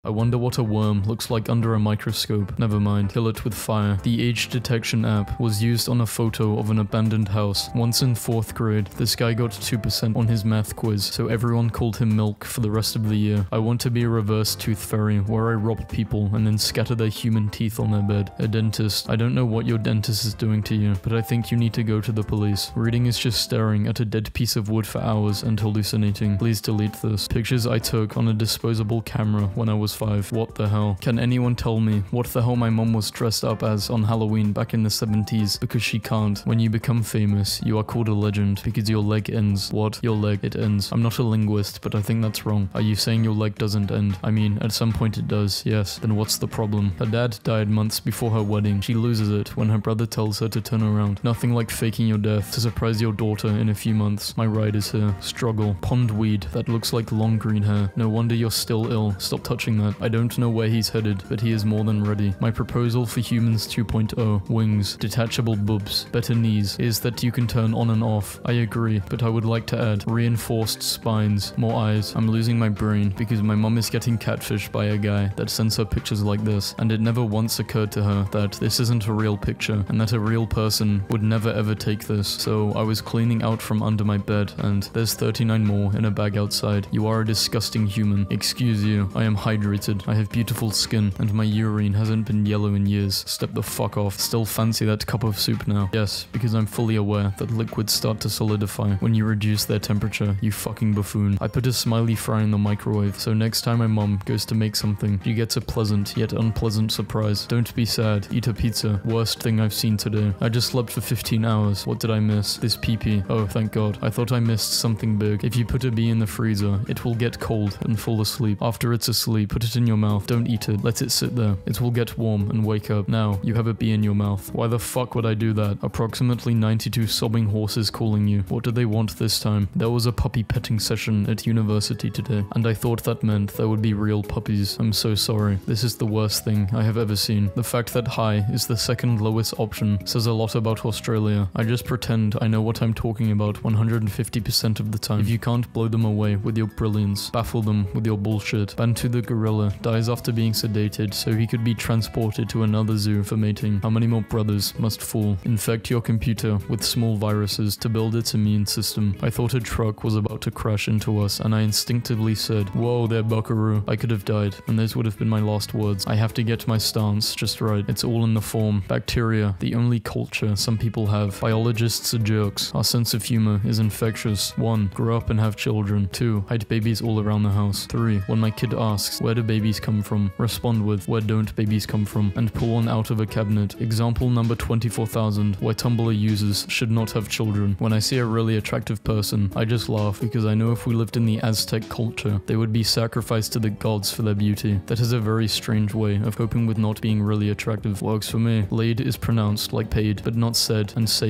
I wonder what a worm looks like under a microscope. Never mind, kill it with fire. The age detection app was used on a photo of an abandoned house. Once in 4th grade, this guy got 2% on his math quiz, so everyone called him Milk for the rest of the year. I want to be a reverse tooth fairy, where I rob people and then scatter their human teeth on their bed. A dentist. I don't know what your dentist is doing to you, but I think you need to go to the police. Reading is just staring at a dead piece of wood for hours and hallucinating. Please delete this. Pictures I took on a disposable camera when I was 5. What the hell? Can anyone tell me what the hell my mom was dressed up as on Halloween back in the 70s? Because she can't. When you become famous, you are called a legend because your leg ends. What? Your leg, it ends. I'm not a linguist, but I think that's wrong. Are you saying your leg doesn't end? I mean, at some point it does, yes. Then what's the problem? Her dad died months before her wedding. She loses it when her brother tells her to turn around. Nothing like faking your death to surprise your daughter in a few months. My ride is here. Struggle. Pond weed that looks like long green hair. No wonder you're still ill. Stop touching that. I don't know where he's headed, but he is more than ready. My proposal for humans 2.0, wings, detachable boobs, better knees, is that you can turn on and off. I agree, but I would like to add reinforced spines, more eyes. I'm losing my brain because my mom is getting catfished by a guy that sends her pictures like this, and it never once occurred to her that this isn't a real picture and that a real person would never ever take this. So I was cleaning out from under my bed and there's 39 more in a bag outside. You are a disgusting human. Excuse you, I am hydrated. I have beautiful skin, and my urine hasn't been yellow in years. Step the fuck off. Still fancy that cup of soup now. Yes, because I'm fully aware that liquids start to solidify when you reduce their temperature, you fucking buffoon. I put a smiley fry in the microwave, so next time my mom goes to make something, she gets a pleasant yet unpleasant surprise. Don't be sad, eat a pizza. Worst thing I've seen today. I just slept for 15 hours. What did I miss? This pee-pee. Oh, thank God. I thought I missed something big. If you put a bee in the freezer, it will get cold and fall asleep. After it's asleep, put it in your mouth. Don't eat it. Let it sit there. It will get warm and wake up. Now, you have a bee in your mouth. Why the fuck would I do that? Approximately 92 sobbing horses calling you. What do they want this time? There was a puppy petting session at university today, and I thought that meant there would be real puppies. I'm so sorry. This is the worst thing I have ever seen. The fact that high is the second lowest option says a lot about Australia. I just pretend I know what I'm talking about 150% of the time. If you can't blow them away with your brilliance, baffle them with your bullshit. Bantu the gorilla dies after being sedated so he could be transported to another zoo for mating. How many more brothers must fall? Infect your computer with small viruses to build its immune system. I thought a truck was about to crash into us and I instinctively said, "Whoa there, buckaroo." I could have died and those would have been my last words. I have to get my stance just right. It's all in the form. Bacteria, the only culture some people have. Biologists are jerks. Our sense of humor is infectious. 1. Grow up and have children. 2. Hide babies all around the house. 3. When my kid asks, "Where do babies come from?" respond with, "Where don't babies come from?" and pull one out of a cabinet. Example number 24,000, why Tumblr users should not have children. When I see a really attractive person, I just laugh because I know if we lived in the Aztec culture, they would be sacrificed to the gods for their beauty. That is a very strange way of coping with not being really attractive. Works for me. Laid is pronounced like paid, but not said, and said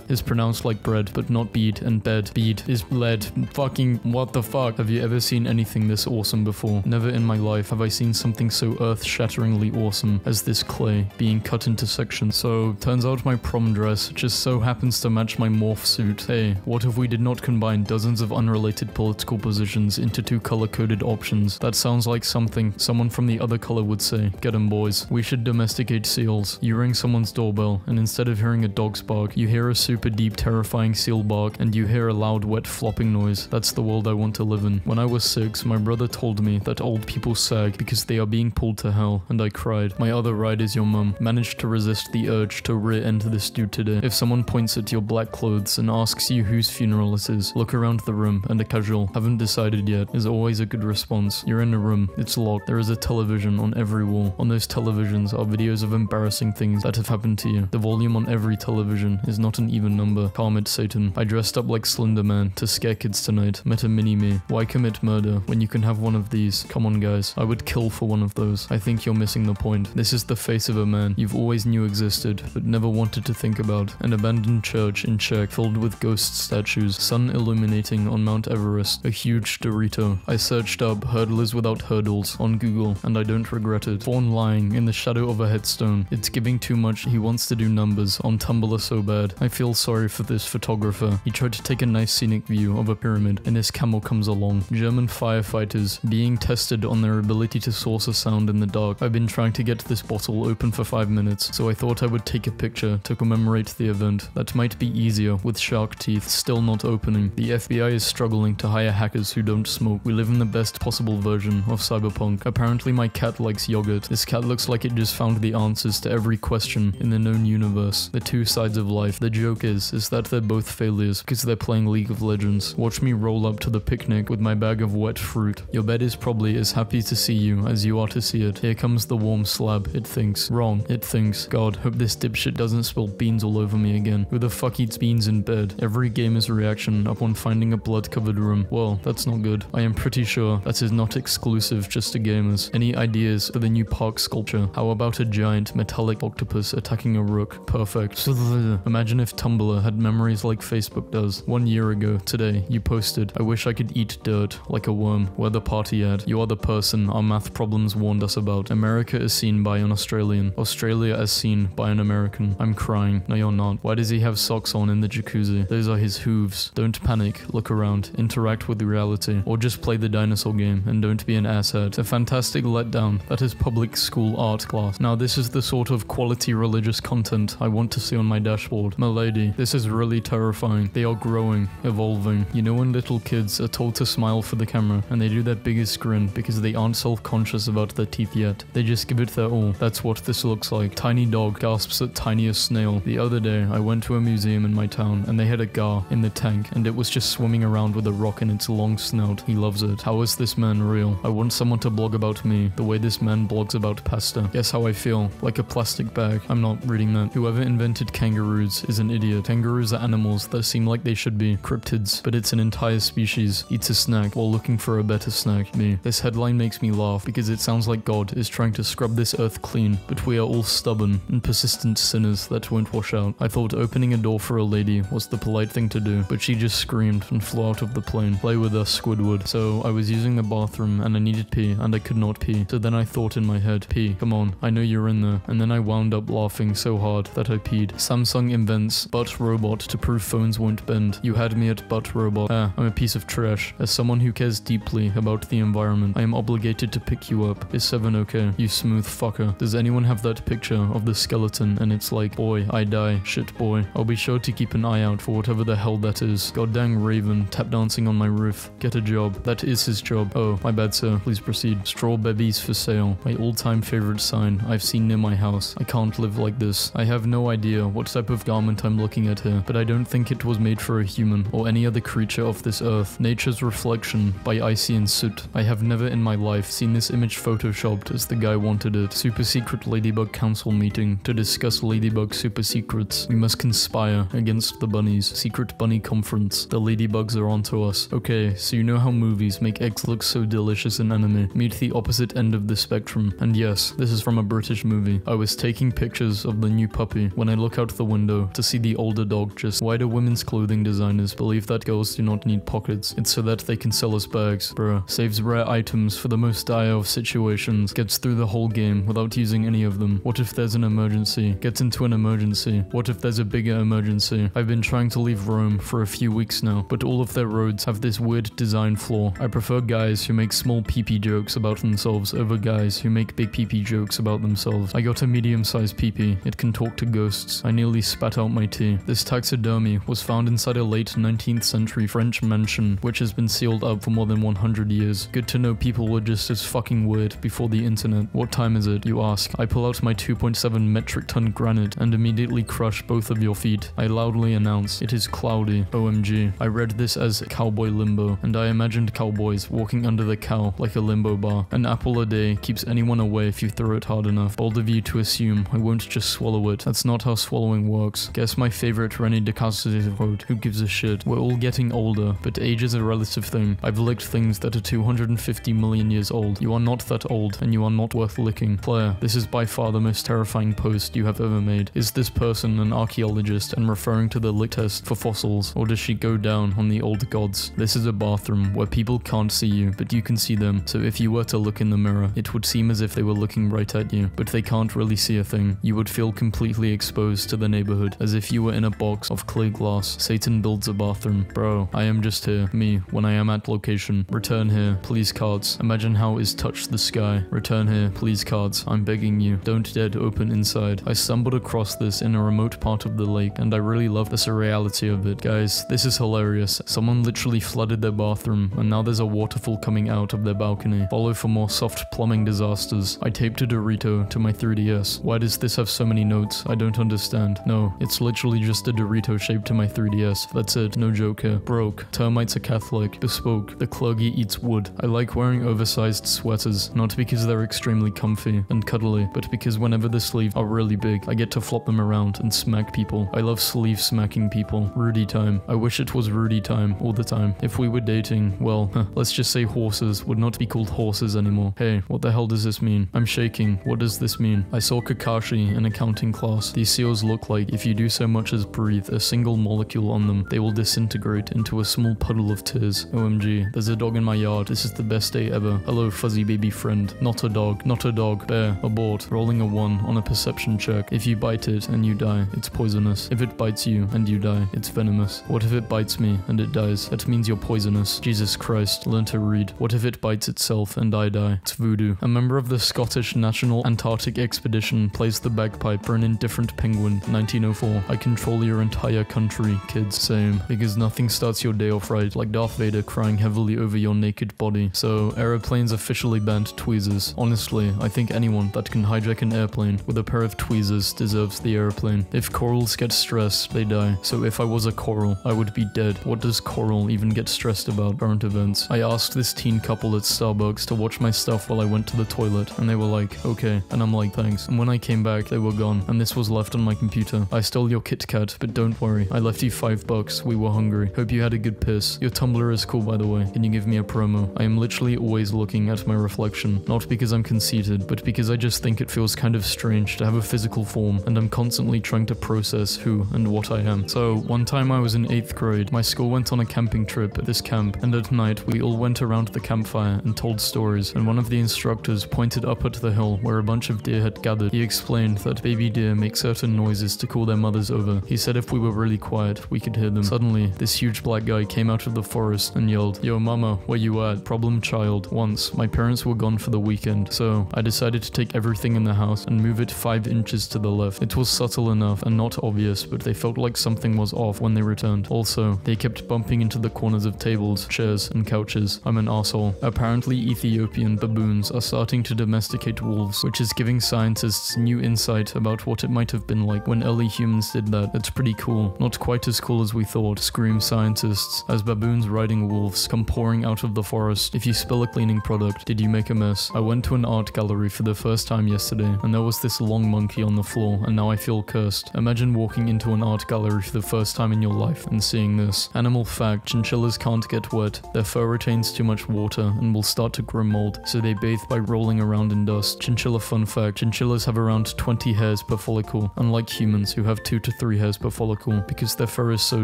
is pronounced like bread, but not bead, and bed. Bead is lead. Fucking what the fuck? Have you ever seen anything this awesome before? Never in my life have I seen something so earth-shatteringly awesome as this clay being cut into sections. So, turns out my prom dress just so happens to match my morph suit. Hey, what if we did not combine dozens of unrelated political positions into 2 color-coded options? That sounds like something someone from the other color would say. Get 'em, boys. We should domesticate seals. You ring someone's doorbell, and instead of hearing a dog's bark, you hear a super deep, terrifying seal bark, and you hear a loud, wet flopping noise. That's the world I want to live in. When I was 6, my brother told me that old people sag because they are being pulled to hell, and I cried. My other ride is your mum. Managed to resist the urge to rear-end this dude today. If someone points at your black clothes and asks you whose funeral it is, look around the room, and a casual, "Haven't decided yet," is always a good response. You're in a room, it's locked, there is a television on every wall. On those televisions are videos of embarrassing things that have happened to you. The volume on every television is not an even number. Calm it, Satan. I dressed up like Slender Man to scare kids tonight. Met a mini-me. Why commit murder when you can have one of these? Come on, guys. I would kill for one of those. I think you're missing the point. This is the face of a man you've always knew existed, but never wanted to think about. An abandoned church in Czech filled with ghost statues. Sun illuminating on Mount Everest. A huge Dorito. I searched up hurdlers without hurdles on Google, and I don't regret it. Fawn lying in the shadow of a headstone. It's giving too much. He wants to do numbers on Tumblr so bad. I feel sorry for this photographer. He tried to take a nice scenic view of a pyramid, and his camel comes along. German firefighters being tested on their ability to source a sound in the dark. I've been trying to get this bottle open for 5 minutes, so I thought I would take a picture to commemorate the event. That might be easier with shark teeth still not opening. The FBI is struggling to hire hackers who don't smoke. We live in the best possible version of cyberpunk. Apparently my cat likes yogurt. This cat looks like it just found the answers to every question in the known universe. The two sides of life. The joke is that they're both failures because they're playing League of Legends. Watch me roll up to the picnic with my bag of wet fruit. Your bed is probably as happy to see you as you are to see it. Here comes the warm slab, it thinks. Wrong, it thinks. God, hope this dipshit doesn't spill beans all over me again. Who the fuck eats beans in bed? Every gamer's reaction upon finding a blood-covered room. Well, that's not good. I am pretty sure that is not exclusive just to gamers. Any ideas for the new park sculpture? How about a giant metallic octopus attacking a rook? Perfect. Imagine if Tumblr had memories like Facebook does. 1 year ago, today, you posted, I wish I could eat dirt like a worm. Where the party at? You are the person our math problems warned us about. America is seen by an Australian. Australia as seen by an American. I'm crying. No, you're not. Why does he have socks on in the jacuzzi? Those are his hooves. Don't panic. Look around. Interact with reality. Or just play the dinosaur game and don't be an asshat. A fantastic letdown. That is public school art class. Now this is the sort of quality religious content I want to see on my dashboard. Milady, this is really terrifying. They are growing, evolving. You know when little kids are told to smile for the camera and they do their biggest grin because they aren't self-conscious about their teeth yet. They just give it their all. That's what this looks like. Tiny dog gasps at tiniest snail. The other day I went to a museum in my town and they had a gar in the tank and it was just swimming around with a rock in its long snout. He loves it. How is this man real? I want someone to blog about me the way this man blogs about pasta. Guess how I feel? Like a plastic bag. I'm not reading that. Whoever invented kangaroos is an idiot. Kangaroos are animals that seem like they should be cryptids, but it's an entire species. Eats a snack while looking for a better snack. Me. This headline makes me laugh because it sounds like God is trying to scrub this earth clean, but we are all stubborn and persistent sinners that won't wash out. I thought opening a door for a lady was the polite thing to do, but she just screamed and flew out of the plane. Play with us, Squidward. So I was using the bathroom and I needed pee and I could not pee. So then I thought in my head, pee, come on, I know you're in there. And then I wound up laughing so hard that I peed. Samsung invents butt robot to prove phones won't bend. You had me at butt robot. I'm a piece of trash. As someone who cares deeply about the environment, I am obligated to pick you up. Is 7 okay? You smooth fucker. Does anyone have that picture of the skeleton and it's like, boy, I die, shit boy. I'll be sure to keep an eye out for whatever the hell that is. God dang Raven, tap dancing on my roof. Get a job. That is his job. Oh, my bad sir, please proceed. Straw babies for sale. My all-time favorite sign I've seen near my house. I can't live like this. I have no idea what type of garment I'm looking at here, but I don't think it was made for a human or any other creature of this earth. Nature's Reflection by Icy and Soot. I have never in my life seen this image photoshopped as the guy wanted it. Super secret Ladybug Council meeting to discuss Ladybug super secrets. We must conspire against the bunnies. Secret bunny conference. The ladybugs are onto us. Okay, so you know how movies make eggs look so delicious in anime. Meet the opposite end of the spectrum. And yes, this is from a British movie. I was taking pictures of the new puppy when I look out the window to see the older dog just. Why do women's clothing designers believe that girls do not need pockets? It's so that they can sell us bags. Bruh. Saves rare items for the most dire of situations. Gets through the whole game without using any of them. What if there's an emergency? Gets into an emergency. What if there's a bigger emergency? I've been trying to leave Rome for a few weeks now, but all of their roads have this weird design flaw. I prefer guys who make small pee-pee jokes about themselves over guys who make big pee-pee jokes about themselves. I got a medium-sized pee-pee. It can talk to ghosts. I nearly spat out my tea. This taxidermy was found inside a late 19th century French mansion, which has been sealed up for more than 100 years. Good to know people were just as fucking weird before the internet. What time is it, you ask? I pull out my 2.7 metric ton granite and immediately crush both of your feet. I loudly announce, it is cloudy. OMG. I read this as cowboy limbo, and I imagined cowboys walking under the cow like a limbo bar. An apple a day keeps anyone away if you throw it hard enough. Bold of you to assume I won't just swallow it. That's not how swallowing works. Guess my favorite René Descartes quote, who gives a shit? We're all getting older, but age is a relative thing. I've licked things that are 250 million years old. You are not that old, and you are not worth licking. Claire, this is by far the most terrifying post you have ever made. Is this person an archaeologist and referring to the lick test for fossils, or does she go down on the old gods? This is a bathroom where people can't see you, but you can see them. So if you were to look in the mirror, it would seem as if they were looking right at you, but they can't really see a thing. You would feel completely exposed to the neighborhood, as if you were in a box of clear glass. Satan builds a bathroom. Bro, I am just here. Me, when I am at location. Return here. Please come. cards. Imagine how is touch the sky. Return here, please cards. I'm begging you. Don't dead open inside. I stumbled across this in a remote part of the lake, and I really love the surreality of it. Guys, this is hilarious. Someone literally flooded their bathroom, and now there's a waterfall coming out of their balcony. Follow for more soft plumbing disasters. I taped a Dorito to my 3DS. Why does this have so many notes? I don't understand. No, it's literally just a Dorito shaped to my 3DS. That's it, no joke here. Broke. Termites are Catholic. Bespoke. The clergy eats wood. I like wearing oversized sweaters, not because they're extremely comfy and cuddly, but because whenever the sleeves are really big, I get to flop them around and smack people. I love sleeve smacking people. Rudy time. I wish it was Rudy time all the time. If we were dating, well, let's just say horses would not be called horses anymore. Hey, what the hell does this mean? I'm shaking. What does this mean? I saw Kakashi in accounting class. These seals look like if you do so much as breathe a single molecule on them, they will disintegrate into a small puddle of tears. OMG, there's a dog in my yard. This is the best day ever. Hello, fuzzy baby friend. Not a dog. Not a dog. Bear. Abort. Rolling a 1 on a perception check. If you bite it and you die, it's poisonous. If it bites you and you die, it's venomous. What if it bites me and it dies? That means you're poisonous. Jesus Christ, learn to read. What if it bites itself and I die? It's voodoo. A member of the Scottish National Antarctic Expedition plays the bagpipe for an indifferent penguin. 1904. I control your entire country, kids. Same. Because nothing starts your day off right like Darth Vader crying heavily over your naked body. So, aeroplanes officially banned tweezers. Honestly, I think anyone that can hijack an airplane with a pair of tweezers deserves the airplane. If corals get stressed, they die. So if I was a coral, I would be dead. What does coral even get stressed about? Current events. I asked this teen couple at Starbucks to watch my stuff while I went to the toilet, and they were like, okay. And I'm like, thanks. And when I came back, they were gone, and this was left on my computer. I stole your Kit Kat, but don't worry. I left you $5. We were hungry. Hope you had a good piss. Your Tumblr is cool, by the way. Can you give me a promo? I am literally always looking at my reflection, not because I'm conceited, but because I just think it feels kind of strange to have a physical form, and I'm constantly trying to process who and what I am. So, one time I was in 8th grade, my school went on a camping trip at this camp, and at night we all went around the campfire and told stories, and one of the instructors pointed up at the hill where a bunch of deer had gathered. He explained that baby deer make certain noises to call their mothers over. He said if we were really quiet, we could hear them. Suddenly, this huge black guy came out of the forest and yelled, "Yo mama, where you at? Problem child." Once, my parents were gone for the weekend, so I decided to take everything in the house and move it 5 inches to the left. It was subtle enough and not obvious, but they felt like something was off when they returned. Also, they kept bumping into the corners of tables, chairs, and couches. I'm an asshole. Apparently, Ethiopian baboons are starting to domesticate wolves, which is giving scientists new insight about what it might have been like when early humans did that. It's pretty cool. Not quite as cool as we thought, scream scientists, as baboons riding wolves come pouring out of the forest. If you spill a cleaning product, did you make a mess? I went to an art gallery for the first time yesterday, and there was this long monkey on the floor, and now I feel cursed. Imagine walking into an art gallery for the first time in your life and seeing this. Animal fact, chinchillas can't get wet. Their fur retains too much water and will start to grow mold, so they bathe by rolling around in dust. Chinchilla fun fact, chinchillas have around 20 hairs per follicle, unlike humans who have 2 to 3 hairs per follicle. Because their fur is so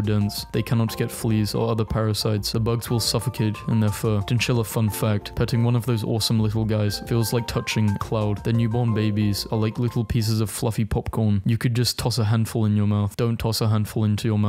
dense, they cannot get fleas or other parasites. The bugs will suffocate in their fur. Chinchilla fun fact, petting one of those awesome little guys feels like touching a cloud. Their newborn babies are like little pieces of fluffy popcorn. You could just toss a handful in your mouth. Don't toss a handful into your mouth.